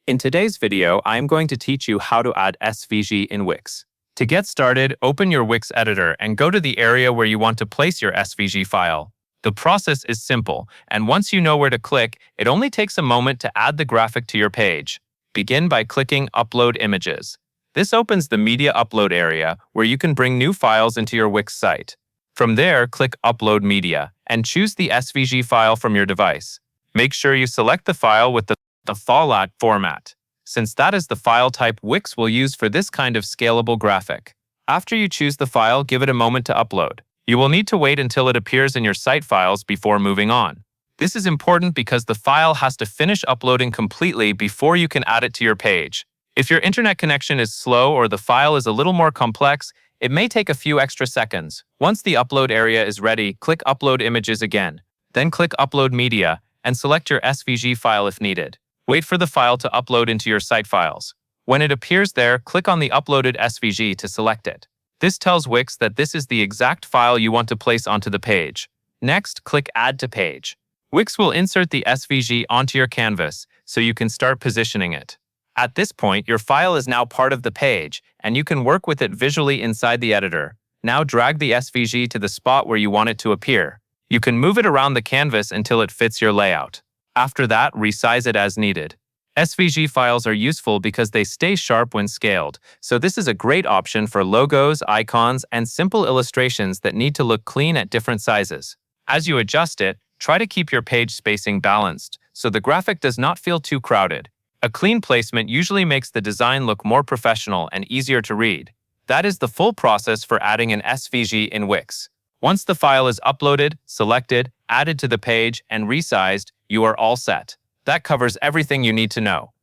In today's video, I am going to teach you how to add SVG in Wix. To get started, open your Wix editor and go to the area where you want to place your SVG file. The process is simple, and once you know where to click, it only takes a moment to add the graphic to your page. Begin by clicking Upload Images. This opens the Media Upload area where you can bring new files into your Wix site. From there, click Upload Media and choose the SVG file from your device. Make sure you select the file with the FALAT format, since that is the file type Wix will use for this kind of scalable graphic. After you choose the file, give it a moment to upload. You will need to wait until it appears in your site files before moving on. This is important because the file has to finish uploading completely before you can add it to your page. If your internet connection is slow or the file is a little more complex, it may take a few extra seconds. Once the upload area is ready, click Upload Images again. Then click Upload Media and select your SVG file if needed. Wait for the file to upload into your site files. When it appears there, click on the uploaded SVG to select it. This tells Wix that this is the exact file you want to place onto the page. Next, click Add to Page. Wix will insert the SVG onto your canvas so you can start positioning it. At this point, your file is now part of the page, and you can work with it visually inside the editor. Now drag the SVG to the spot where you want it to appear. You can move it around the canvas until it fits your layout. After that, resize it as needed. SVG files are useful because they stay sharp when scaled, so this is a great option for logos, icons, and simple illustrations that need to look clean at different sizes. As you adjust it, try to keep your page spacing balanced so the graphic does not feel too crowded. A clean placement usually makes the design look more professional and easier to read. That is the full process for adding an SVG in Wix. Once the file is uploaded, selected, added to the page, and resized, you are all set. That covers everything you need to know.